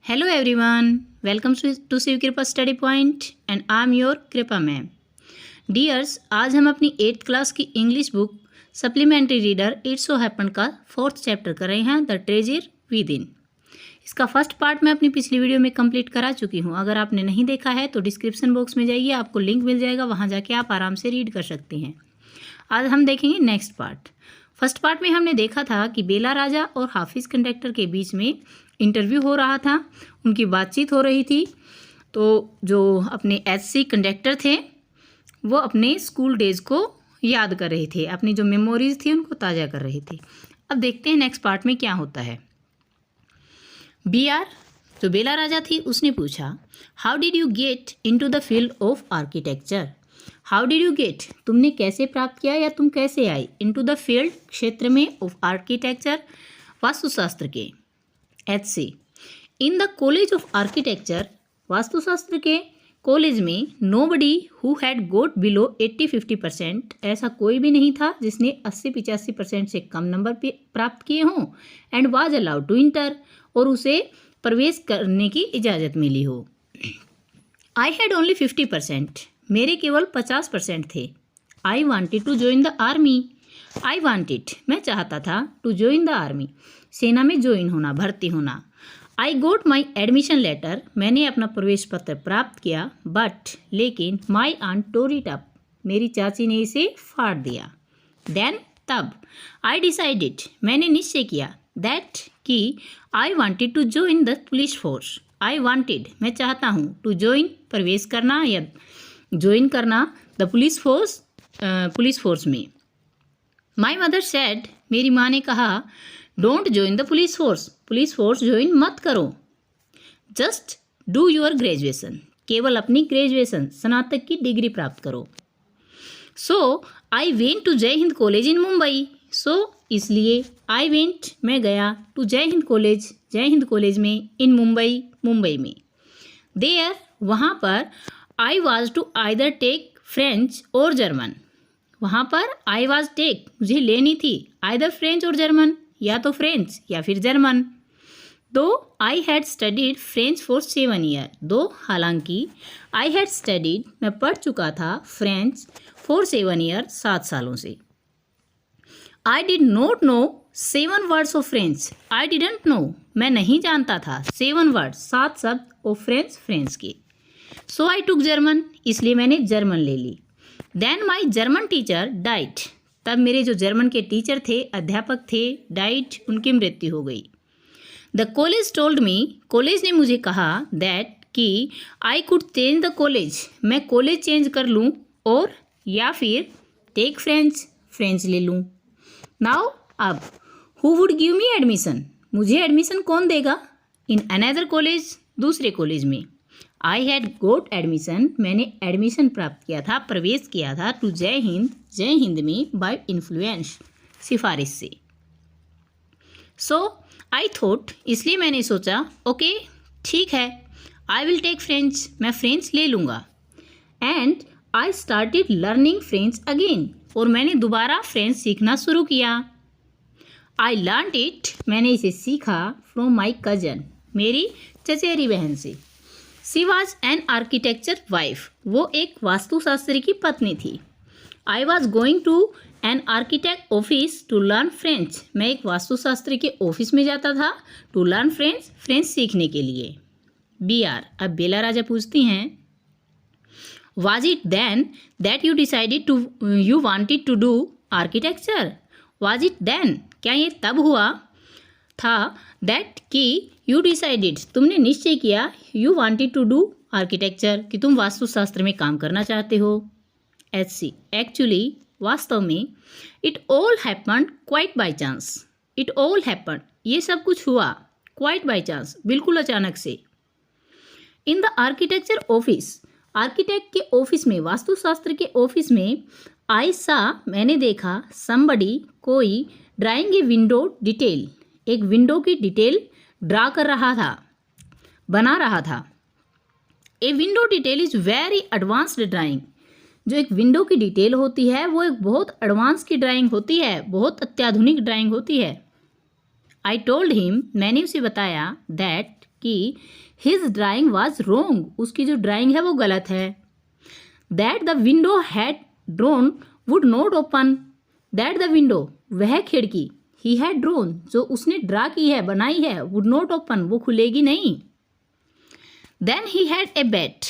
Hello everyone, welcome to Shiv कृपा study point and I am your कृपा ma'am. Dears, आज हम अपनी 8th क्लास की English book supplementary reader it's so happen का 4th चैप्टर कर रहे हैं, द ट्रेजर विद इन। इसका फर्स्ट पार्ट मैं अपनी पिछली वीडियो में कंप्लीट करा चुकी हूँ। अगर आपने नहीं देखा है तो डिस्क्रिप्शन बॉक्स में जाइए, आपको लिंक मिल जाएगा, वहाँ जाके आप आराम से रीड कर सकते हैं। आज हम देखेंगे नेक्स्ट पार्ट। फर्स्ट पार्ट में हमने देखा था कि बेला राजा और हाफिज़ कंडक्टर के बीच में इंटरव्यू हो रहा था, उनकी बातचीत हो रही थी। तो जो अपने एचसी कंडक्टर थे वो अपने स्कूल डेज को याद कर रहे थे, अपनी जो मेमोरीज थी उनको ताज़ा कर रहे थे। अब देखते हैं नेक्स्ट पार्ट में क्या होता है। बीआर जो बेला राजा थी उसने पूछा, how did you get into the field of architecture. How did you get, तुमने कैसे प्राप्त किया या तुम कैसे आई, इनटू द फील्ड क्षेत्र में, ऑफ आर्किटेक्चर वास्तुशास्त्र के। HC in the college of architecture, वास्तुशास्त्र के कॉलेज में, nobody who had got below 80-50%, ऐसा कोई भी नहीं था जिसने 80-85% से कम नंबर पे प्राप्त किए हों, and was allowed to enter, और उसे प्रवेश करने की इजाज़त मिली हो। आई हैड ओनली 50%, मेरे केवल 50% थे। I wanted to join the army, I wanted मैं चाहता था, टू ज्वाइन द आर्मी सेना में ज्वाइन होना, भर्ती होना। आई गोट माई एडमिशन लेटर, मैंने अपना प्रवेश पत्र प्राप्त किया, बट लेकिन my aunt tore it up, मेरी चाची ने इसे फाड़ दिया। देन तब, आई डिसाइडेड मैंने निश्चय किया, दैट कि I wanted to join the police force, I wanted मैं चाहता हूँ, टू ज्वाइन प्रवेश करना या ज्वाइन करना, द पुलिस फोर्स में। माई मदर सेड, मेरी माँ ने कहा, don't join the police force join मत करो, जस्ट डू योर ग्रेजुएशन, केवल अपनी ग्रेजुएशन स्नातक की डिग्री प्राप्त करो। सो आई वेंट टू जय हिंद कॉलेज इन मुंबई, सो इसलिए आई वेंट मैं गया, टू जय हिंद कॉलेज में, इन मुंबई में। देयर वहाँ पर, I was to either take French और जर्मन, वहाँ पर आई वॉज टेक मुझे लेनी थी, आइदर फ्रेंच और जर्मन, या तो फ्रेंच या फिर जर्मन। दो I had studied French for 7 year, दो हालांकि आई हैड स्टडीड मैं पढ़ चुका था, फ्रेंच फॉर 7 ईयर 7 सालों से। I did not know 7 words of French, I didn't know मैं नहीं जानता था 7 वर्ड्स 7 शब्द ऑफ फ्रेंच के। सो आई टुक जर्मन, इसलिए मैंने जर्मन ले ली। देन माई जर्मन टीचर डाइट, तब मेरे जो जर्मन के टीचर थे, अध्यापक थे, डाइट उनकी मृत्यु हो गई। The college told me, college ने मुझे कहा, दैट कि I could change the college, मैं कॉलेज चेंज कर लूँ, और या फिर टेक फ्रेंच ले लूँ। नाउ अब, who would give me admission, मुझे एडमिशन कौन देगा, इन अनदर कॉलेज, दूसरे कॉलेज में। आई हैड गोट एडमिशन, मैंने एडमिशन प्राप्त किया था, प्रवेश किया था, टू जय हिंद में, बाय इन्फ्लुएंस सिफारिश से। सो आई थॉट, इसलिए मैंने सोचा, ओके ठीक है, आई विल टेक फ्रेंच, मैं फ्रेंच ले लूँगा। And I started learning French again, और मैंने दोबारा फ्रेंच सीखना शुरू किया। आई लर्नड इट, मैंने इसे सीखा, फ्रॉम माई कजन, मेरी चचेरी बहन से। She was an architecture wife, वो एक वास्तुशास्त्री की पत्नी थी। I was going to an architect office to learn French, मैं एक वास्तुशास्त्री के ऑफिस में जाता था, टू लर्न फ्रेंच सीखने के लिए। बीआर अब बेला राजा पूछती हैं, was it then that you decided you wanted to do architecture, was it then, क्या ये तब हुआ था, दैट कि यू डिसाइडेड तुमने निश्चय किया, you wanted to do architecture कि तुम वास्तुशास्त्र में काम करना चाहते हो। HC एक्चुअली वास्तव में, it all happened quite by chance, it all happened ये सब कुछ हुआ, क्वाइट बाई चांस बिल्कुल अचानक से। In the architecture office, architect के ऑफिस में, वास्तुशास्त्र के ऑफिस में, आई सा मैंने देखा, समबडी कोई, ड्राइंग ए विंडो डिटेल, एक विंडो की डिटेल ड्रा कर रहा था, बना रहा था। A window detail is very advanced drawing, जो एक विंडो की डिटेल होती है वो एक बहुत एडवांस की ड्राइंग होती है, बहुत अत्याधुनिक ड्राइंग होती है। आई टोल्ड हिम, मैंने उसे बताया, दैट कि हिज ड्राइंग वॉज रोंग, उसकी जो ड्राइंग है वो गलत है। That the window had drone would not open, that the window वह खिड़की, ही हैड ड्रोन जो उसने ड्रा की है, बनाई है, वुड नॉट ओपन वो खुलेगी नहीं। देन ही हैड ए बेट,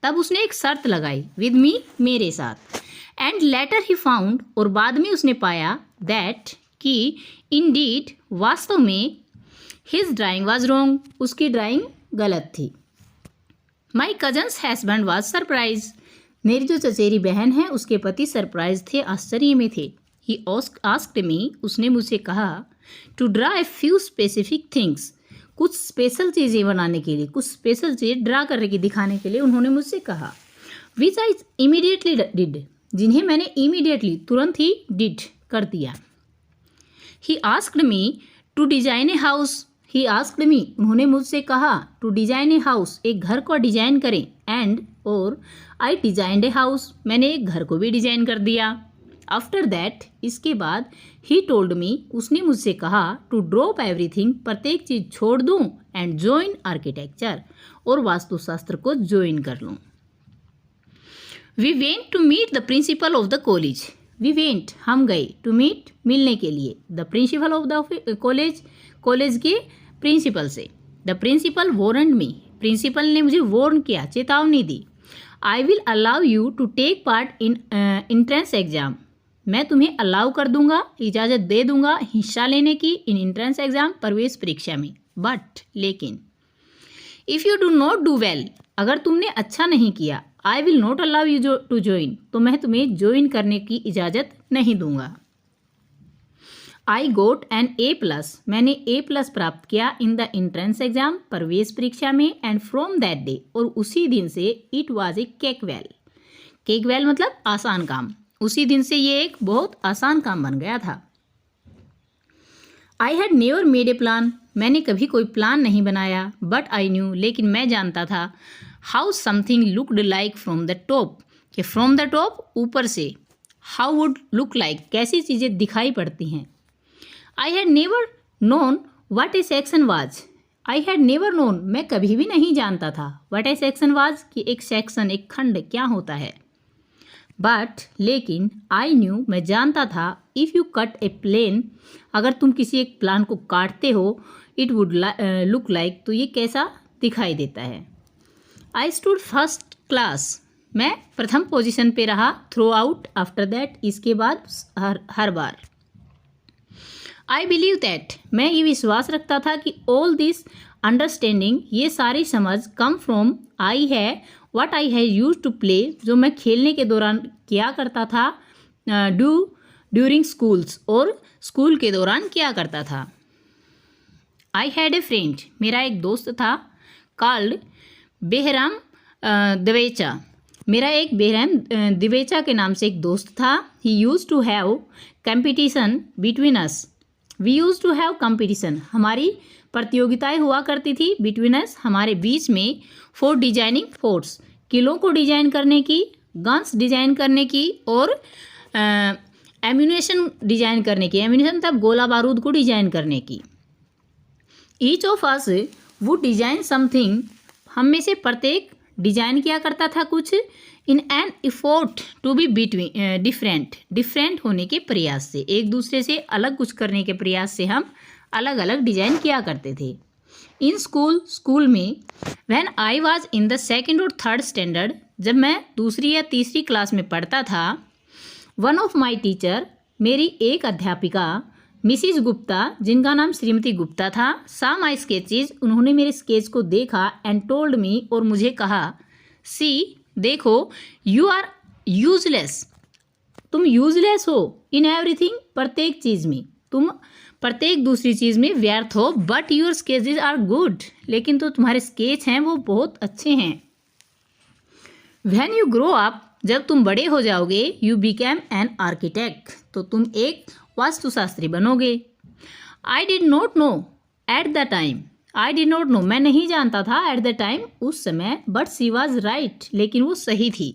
तब उसने एक शर्त लगाई, विद मी मेरे साथ। एंड लेटर ही फाउंड, और बाद में उसने पाया, दैट कि इंडीड वास्तव में, हिज ड्राइंग वॉज रोंग उसकी ड्राइंग गलत थी। My cousins husband was surprise, मेरी जो चचेरी बहन है उसके पति सरप्राइज थे, आश्चर्य में थे। ही आस्क्ड मी, उसने मुझसे कहा, to draw a few specific things, कुछ स्पेशल चीज़ें बनाने के लिए, कुछ स्पेशल चीज़ ड्रा करके दिखाने के लिए उन्होंने मुझसे कहा। विच आई इमीडिएटली डिड, जिन्हें मैंने इमीडिएटली तुरंत ही डिड कर दिया। He asked me to design a house, he asked me उन्होंने मुझसे कहा, टू डिजाइन ए हाउस एक घर को डिजाइन करें, एंड और आई डिजाइंड ए हाउस मैंने एक घर को भी डिजाइन कर दिया। आफ्टर दैट इसके बाद, ही टोल्ड मी उसने मुझसे कहा, टू ड्रॉप एवरीथिंग प्रत्येक चीज़ छोड़ दूँ, एंड ज्वाइन आर्किटेक्चर और वास्तुशास्त्र को ज्वाइन कर लूँ। We went to meet the principal of the college, we went हम गए, टू मीट मिलने के लिए, the principal of the college college के प्रिंसिपल से। The principal warned me, principal ने मुझे वार्न किया, चेतावनी दी। I will allow you to take part in entrance exam, मैं तुम्हें अलाउ कर दूंगा, इजाज़त दे दूंगा हिस्सा लेने की इन एंट्रेंस एग्जाम प्रवेश परीक्षा में। बट लेकिन, if you do not do well, अगर तुमने अच्छा नहीं किया, I will not allow you to join, तो मैं तुम्हें ज्वाइन करने की इजाज़त नहीं दूंगा। आई गोट एन ए प्लस, मैंने ए प्लस प्राप्त किया इन द एंट्रेंस एग्जाम प्रवेश परीक्षा में, एंड फ्रॉम दैट डे और उसी दिन से, it was a cake well, cake well मतलब आसान काम, उसी दिन से ये एक बहुत आसान काम बन गया था। I had never made a plan, मैंने कभी कोई प्लान नहीं बनाया, बट आई न्यू लेकिन मैं जानता था, how something looked like from the top, कि फ्रॉम द टॉप ऊपर से, हाउ वुड लुक लाइक कैसी चीज़ें दिखाई पड़ती हैं। I had never known what A section was, I had never known मैं कभी भी नहीं जानता था, व्हाट ए सेक्शन वाज कि एक सेक्शन एक खंड क्या होता है। बट लेकिन, आई न्यू मैं जानता था, if you cut a plane, अगर तुम किसी एक प्लान को काटते हो, इट वुड लुक लाइक, तो ये कैसा दिखाई देता है। आई स्टूड फर्स्ट क्लास, मैं प्रथम पोजीशन पे रहा, थ्रू आउट आफ्टर दैट इसके बाद हर बार। आई बिलीव दैट मैं ये विश्वास रखता था कि ऑल दिस अंडरस्टैंडिंग ये सारी समझ कम फ्रॉम आई है what I have use to play, जो मैं खेलने के दौरान किया करता था, ड्यूरिंग स्कूल्स और स्कूल के दौरान किया करता था। आई हैड ए फ्रेंड, मेरा एक दोस्त था, कॉल्ड बेहराम दवेचा, मेरा एक बेहराम दिवेचा के नाम से एक दोस्त था। He use to have competition between us, we use to have competition, हमारी प्रतियोगिताएं हुआ करती थी, बिटवीन अस हमारे बीच में, फॉर डिजाइनिंग फोर्ट्स, किलों को डिजाइन करने की, गन्स डिजाइन करने की, और एम्यूनेशन डिजाइन करने की, एम्यूनेशन तब गोला बारूद को डिजाइन करने की। Each of us would design something, हम में से प्रत्येक डिजाइन किया करता था कुछ, in an effort to be between different होने के प्रयास से, एक दूसरे से अलग कुछ करने के प्रयास से हम अलग अलग डिजाइन किया करते थे। इन स्कूल में, when I was in the second और थर्ड स्टैंडर्ड, जब मैं दूसरी या तीसरी क्लास में पढ़ता था, वन ऑफ माई टीचर, मेरी एक अध्यापिका मिसिज गुप्ता, जिनका नाम श्रीमती गुप्ता था, सा माई स्केचेज, उन्होंने मेरे स्केच को देखा, एंड टोल्ड मी, और मुझे कहा, सी देखो, यू आर यूजलेस, तुम यूजलेस हो, इन एवरीथिंग प्रत्येक चीज़ में, तुम प्रत्येक दूसरी चीज़ में व्यर्थ हो, but your sketches are good, लेकिन तो तुम्हारे स्केच हैं वो बहुत अच्छे हैं। व्हेन यू ग्रो अप, जब तुम बड़े हो जाओगे, यू बिकेम एन आर्किटेक्ट, तो तुम एक वास्तुशास्त्री बनोगे। I did not know at the time, I did not know मैं नहीं जानता था, एट द टाइम उस समय, बट शी वॉज राइट, लेकिन वो सही थी।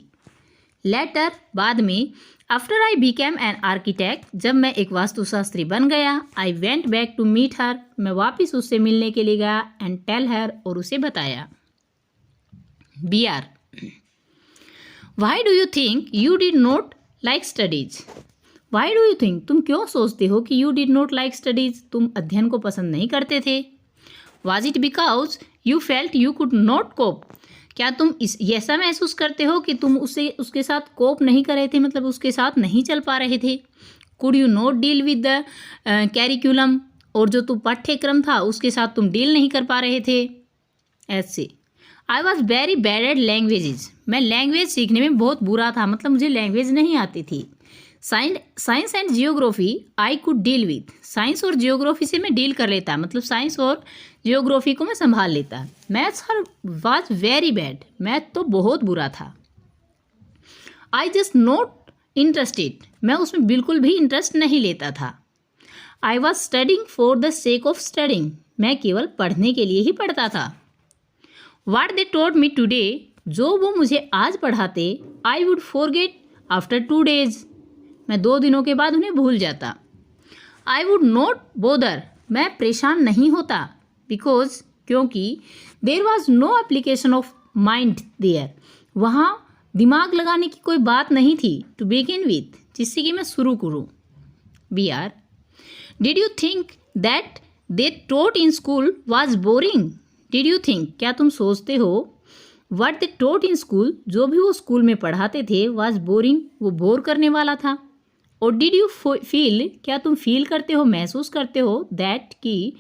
लेटर बाद में, after I became an architect, जब मैं एक वास्तुशास्त्री बन गया, I went back to meet her, मैं वापस उससे मिलने के लिए गया, एंड टेल हर, और उसे बताया। B R, why do you think you did not like studies? Why do you think, तुम क्यों सोचते हो कि you did not like studies, तुम अध्ययन को पसंद नहीं करते थे? Was it because you felt you could not cope, क्या तुम ऐसा महसूस करते हो कि तुम उसके साथ कोप नहीं कर रहे थे, मतलब उसके साथ नहीं चल पा रहे थे? Could you not deal with the curriculum, और जो तुम पाठ्यक्रम था उसके साथ तुम डील नहीं कर पा रहे थे? ऐसे I was very bad at languages, मैं लैंग्वेज सीखने में बहुत बुरा था, मतलब मुझे लैंग्वेज नहीं आती थी। Science and geography I could deal with, science और जियोग्राफी से मैं डील कर लेता, मतलब साइंस और जियोग्राफी को मैं संभाल लेता। Maths was very bad, math तो बहुत बुरा था। आई जस्ट नॉट इंटरेस्टेड, मैं उसमें बिल्कुल भी इंटरेस्ट नहीं लेता था। I was studying for the sake of studying, मैं केवल पढ़ने के लिए ही पढ़ता था। वाट दे टोल्ड मी टुडे, जो वो मुझे आज पढ़ाते, I would forget after 2 days, मैं 2 दिनों के बाद उन्हें भूल जाता। आई वुड नॉट बोदर, मैं परेशान नहीं होता, बिकॉज, क्योंकि, there was no application of mind there, वहाँ दिमाग लगाने की कोई बात नहीं थी, टू बिगिन विथ, जिससे कि मैं शुरू करूँ। B R, did you think that they taught in school was boring? Did you think, क्या तुम सोचते हो, what they taught in school, जो भी वो स्कूल में पढ़ाते थे, वॉज बोरिंग, वो बोर करने वाला था? और डिड यू फील, क्या तुम फील करते हो, महसूस करते हो, दैट कि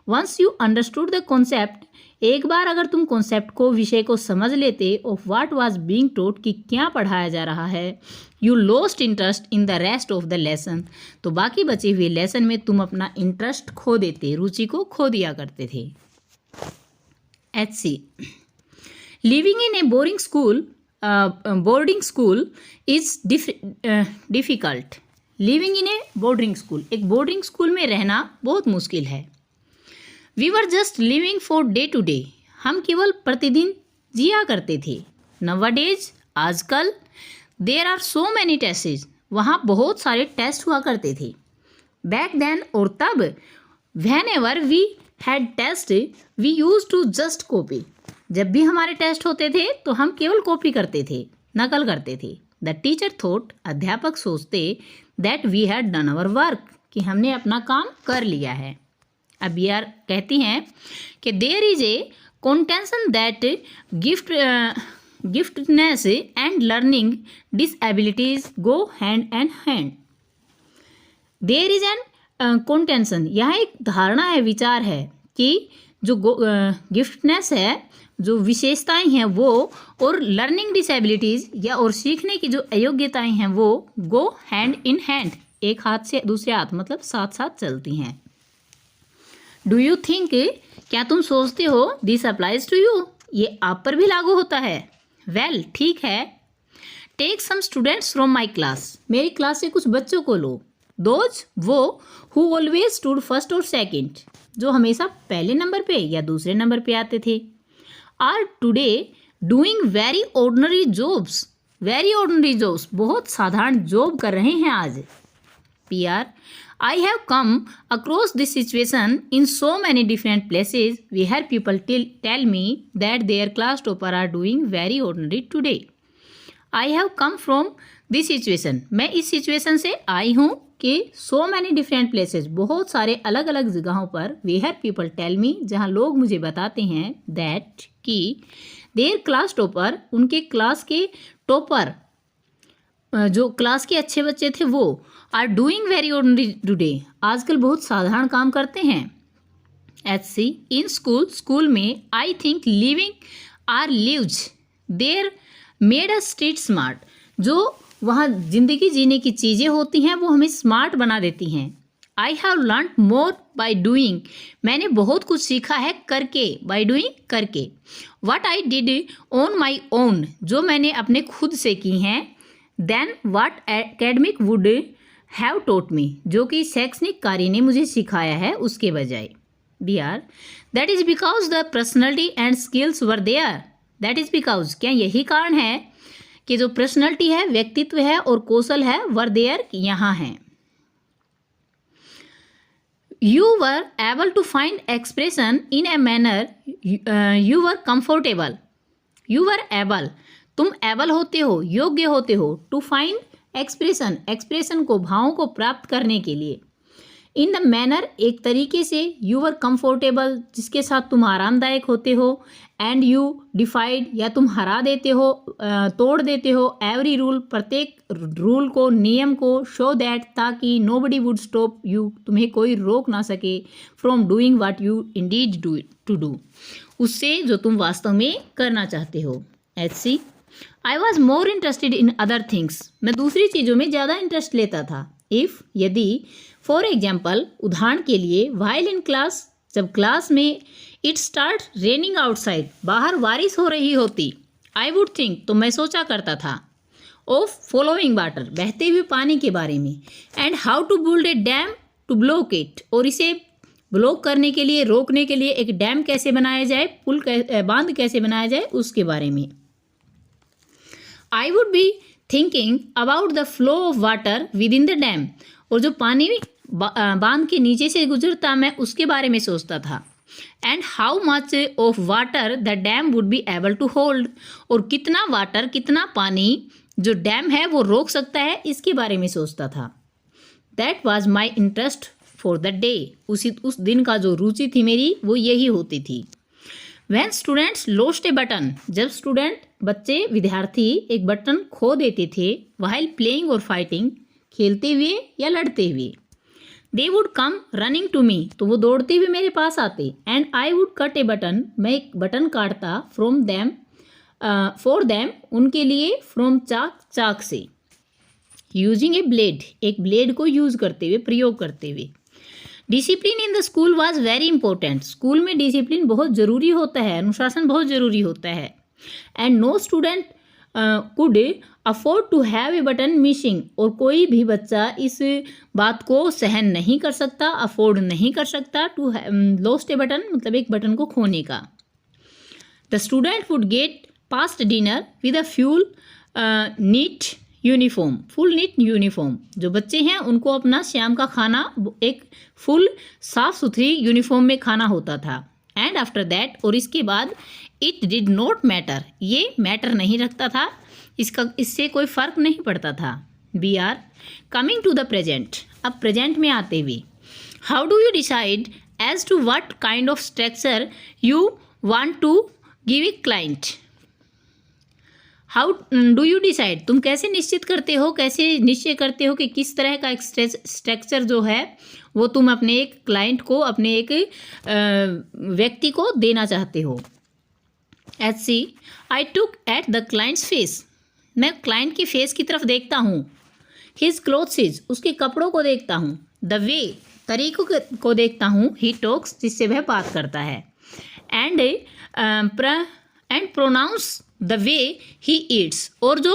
once you understood the concept, एक बार अगर तुम कॉन्सेप्ट को, विषय को समझ लेते, ऑफ व्हाट वाज बीइंग टोट, कि क्या पढ़ाया जा रहा है, you lost interest in the rest of the lesson, तो बाकी बचे हुए लेसन में तुम अपना इंटरेस्ट खो देते, रुचि को खो दिया करते थे। HC, living in a boarding school is difficult, living in a boarding school, एक बोर्डिंग स्कूल में रहना बहुत मुश्किल है। We were just living for day to day, हम केवल प्रतिदिन जिया करते थे। नवाडेज, आजकल, देर आर सो मैनी टेस्टेज, वहाँ बहुत सारे टेस्ट हुआ करते थे। बैक देन, और तब, whenever we had test we use to just copy, जब भी हमारे टेस्ट होते थे तो हम केवल कॉपी करते थे, नकल करते थे। द टीचर थॉट, अध्यापक सोचते, that we had done our work, कि हमने अपना काम कर लिया है। अब यार कहती हैं कि there is a contention that giftedness and learning disabilities go hand and hand. There is an contention, यह एक धारणा है, विचार है, कि जो गिफ्टनेस है, जो विशेषताएं हैं वो, और लर्निंग डिसेबिलिटीज़ या और सीखने की जो अयोग्यताएं हैं वो गो हैंड इन हैंड, एक हाथ से दूसरे हाथ, मतलब साथ साथ चलती हैं। डू यू थिंक, क्या तुम सोचते हो, दिस अप्लाइज टू यू, ये आप पर भी लागू होता है? वेल, ठीक है। Take some students from my class, मेरी क्लास से कुछ बच्चों को लो। दोज, वो, हु ऑलवेज स्टूड फर्स्ट और सेकेंड, जो हमेशा पहले नंबर पे या दूसरे नंबर पे आते थे, are today doing very ordinary jobs, very ordinary jobs, बहुत साधारण जॉब कर रहे हैं आज। PR, I have come across this situation in so many different places, we have people tell me that their class topper are doing very ordinary today. I have come from this situation, मैं इस situation से आई हूँ, कि सो many different places, बहुत सारे अलग अलग जगहों पर, we have people tell me, जहाँ लोग मुझे बताते हैं, दैट, कि देयर क्लास टॉपर, उनके क्लास के टॉपर, जो क्लास के अच्छे बच्चे थे वो, are doing very ordinary today, आजकल बहुत साधारण काम करते हैं। HC, इन स्कूल, स्कूल में, I think living our lives there made a street smart, जो वहाँ जिंदगी जीने की चीज़ें होती हैं वो हमें स्मार्ट बना देती हैं। I have learn more by doing, मैंने बहुत कुछ सीखा है करके, बाई डूइंग, करके। What I did on my own, जो मैंने अपने खुद से की हैं, then what academic would have taught me, जो कि शैक्षणिक कार्य ने मुझे सिखाया है उसके बजाय। BR, that is because the personality and skills were there, that is because, क्या यही कारण है कि जो पर्सनैलिटी है, व्यक्तित्व है और कौशल है, वर देयर यहाँ हैं। You were able to find expression in a manner you were comfortable. You were able, तुम able होते हो, योग्य होते हो, to find expression, expression को, भावों को प्राप्त करने के लिए, इन द मैनर, एक तरीके से, यू वर कंफर्टेबल, जिसके साथ तुम आरामदायक होते हो, एंड यू डिफाइड, या तुम हरा देते हो, तोड़ देते हो, एवरी रूल, प्रत्येक रूल को, नियम को, शो दैट, ताकि नोबडी वुड स्टॉप यू, तुम्हें कोई रोक ना सके, from doing what you indeed to do, उससे जो तुम वास्तव में करना चाहते हो। HC, I was more interested in other things, मैं दूसरी चीज़ों में ज़्यादा इंटरेस्ट लेता था। इफ़, यदि, फॉर एग्जाम्पल, उदाहरण के लिए, वाइल इन क्लास, जब क्लास में, इट स्टार्ट रेनिंग आउटसाइड, बाहर बारिश हो रही होती, आई वुड थिंक, तो मैं सोचा करता था, ऑफ फॉलोइंग वाटर, बहते हुए पानी के बारे में, and how to build a dam to block it, और इसे ब्लॉक करने के लिए, रोकने के लिए एक डैम कैसे बनाया जाए, पुल बांध कैसे बनाया जाए, उसके बारे में। I would be thinking about the flow of water with in the dam, और जो पानी बांध के नीचे से गुजरता, मैं उसके बारे में सोचता था। And how much of water the dam would be able to hold, और कितना वाटर, कितना पानी जो डैम है वो रोक सकता है, इसके बारे में सोचता था। That was my interest for the day, उस दिन का जो रुचि थी मेरी, वो यही होती थी। When students lost a button, जब स्टूडेंट, बच्चे, विद्यार्थी एक बटन खो देते थे, while playing और fighting, खेलते हुए या लड़ते हुए, they would come running to me, तो वो दौड़ते हुए मेरे पास आते, and I would cut a button, मैं एक बटन काटता, from them, for them, उनके लिए, from चाक से, using a blade, एक ब्लेड को यूज करते हुए, प्रयोग करते हुए। Discipline in the school was very important, school में डिसिप्लिन बहुत ज़रूरी होता है, अनुशासन बहुत ज़रूरी होता है। And no student could afford to have a button missing, और कोई भी बच्चा इस बात को सहन नहीं कर सकता, अफोर्ड नहीं कर सकता, टू लॉस्ट ए बटन, मतलब एक बटन को खोने का। The student would get past dinner with a full neat uniform, full neat uniform, जो बच्चे हैं उनको अपना शाम का खाना एक फुल साफ सुथरी यूनिफॉर्म में खाना होता था। एंड आफ्टर दैट, और इसके बाद, इट डिड नॉट मैटर, ये मैटर नहीं रखता था, इससे कोई फर्क नहीं पड़ता था। We are coming to the present, अब प्रेजेंट में आते हुए, how do you decide as to what kind of structure you want to give a client. How do you decide, तुम कैसे निश्चित करते हो, कैसे निश्चय करते हो कि किस तरह का एक स्ट्रक्चर जो है वो तुम अपने एक क्लाइंट को, अपने एक व्यक्ति को देना चाहते हो। HC, I took at the clients face, मैं क्लाइंट के फेस की तरफ देखता हूँ। हिज क्लोथ्स, उसके कपड़ों को देखता हूँ। द वे, तरीकों को देखता हूँ। ही टॉक्स, जिससे वह बात करता है। And pronounce the way he eats, और जो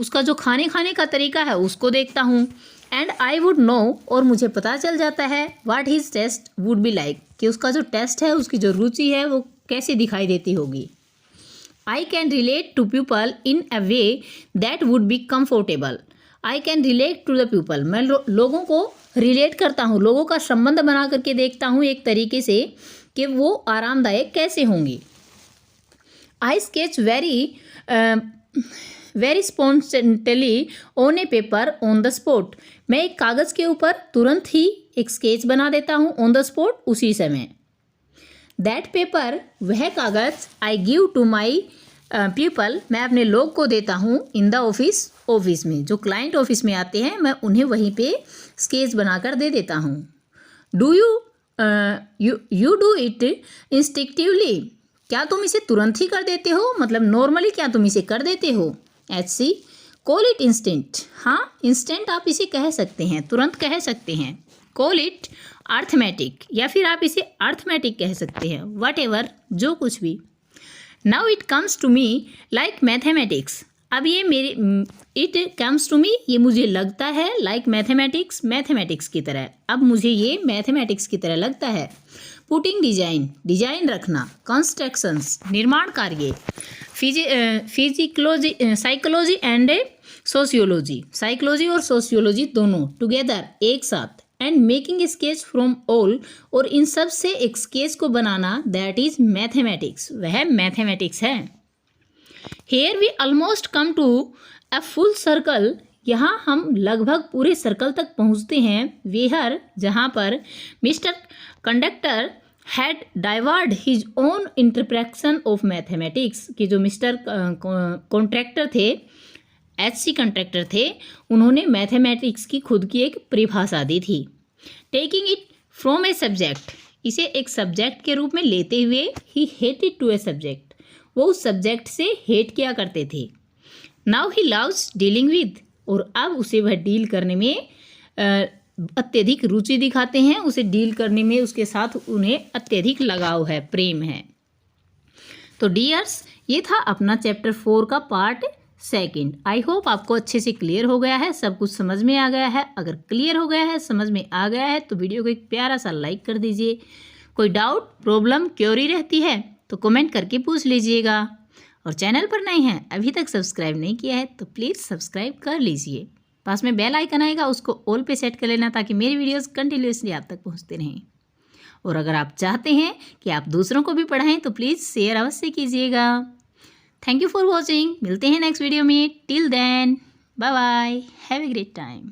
उसका जो खाने का तरीका है उसको देखता हूँ। एंड आई वुड नो, और मुझे पता चल जाता है, what his taste would be like, कि उसका जो टेस्ट है, उसकी जो रुचि है वो कैसे दिखाई देती होगी। I can relate to people in a way that would be comfortable, I can relate to the people, मैं लोगों को रिलेट करता हूँ, लोगों का संबंध बना करके देखता हूँ एक तरीके से कि वो आरामदायक कैसे होंगे। I sketch very spontaneously on a paper on the spot, मैं एक कागज़ के ऊपर तुरंत ही एक स्केच बना देता हूँ, ऑन द स्पॉट, उसी समय। दैट पेपर, वह कागज़, I give to my people, मैं अपने लोग को देता हूँ, इन द ऑफिस में, जो क्लाइंट ऑफिस में आते हैं, मैं उन्हें वहीं पे स्केच बनाकर दे देता हूँ। Do you do it instinctively, क्या तुम इसे तुरंत ही कर देते हो, मतलब नॉर्मली क्या तुम इसे कर देते हो। HC, कॉल इट इंस्टेंट, हाँ इंस्टेंट आप इसे कह सकते हैं, तुरंत कह सकते हैं। कॉल इट अर्थमेटिक, या फिर आप इसे अर्थमेटिक कह सकते हैं, वट एवर, जो कुछ भी। Now it comes to me like mathematics, अब ये मेरे, इट कम्स टू मी, ये मुझे लगता है, लाइक मैथमेटिक्स, मैथमेटिक्स की तरह, अब मुझे ये मैथमेटिक्स की तरह लगता है। पुटिंग डिजाइन, डिजाइन रखना, कंस्ट्रक्शंस, निर्माण कार्य, फिजिकोलॉजी, साइकोलॉजी एंड सोशियोलॉजी, साइकोलॉजी और सोशियोलॉजी दोनों टुगेदर एक साथ, and making sketch from all, और इन सब से एक स्केच को बनाना, दैट इज मैथमेटिक्स, वह मैथमेटिक्स है। Here we almost come to a full circle, यहाँ हम लगभग पूरे सर्कल तक पहुँचते हैं। वेहर, जहाँ पर mister conductor had derived his own interpretation of mathematics, कि जो मिस्टर कॉन्ट्रैक्टर थे, HC कंट्रैक्टर थे, उन्होंने मैथमेटिक्स की खुद की एक परिभाषा दी थी। Taking it from a subject, इसे एक सब्जेक्ट के रूप में लेते हुए, ही हेटेड टू ए सब्जेक्ट, वो उस सब्जेक्ट से हेट किया करते थे। Now he loves dealing with, और अब उसे वह डील करने में अत्यधिक रुचि दिखाते हैं, उसे डील करने में उसके साथ उन्हें अत्यधिक लगाव है, प्रेम है। तो डियर्स, ये था अपना चैप्टर 4 का पार्ट 2। आई होप आपको अच्छे से क्लियर हो गया है, सब कुछ समझ में आ गया है। अगर क्लियर हो गया है, समझ में आ गया है, तो वीडियो को एक प्यारा सा लाइक कर दीजिए। कोई डाउट, प्रॉब्लम, क्वेरी रहती है तो कमेंट करके पूछ लीजिएगा। और चैनल पर नए हैं, अभी तक सब्सक्राइब नहीं किया है, तो प्लीज़ सब्सक्राइब कर लीजिए। पास में बेल आइकन आएगा, उसको ऑल पे सेट कर लेना, ताकि मेरी वीडियोस कंटिन्यूसली आप तक पहुंचते रहें। और अगर आप चाहते हैं कि आप दूसरों को भी पढ़ाएं, तो प्लीज़ शेयर अवश्य कीजिएगा। Thank you for watching. मिलते हैं नेक्स्ट वीडियो में। Till then, bye bye, have a great time.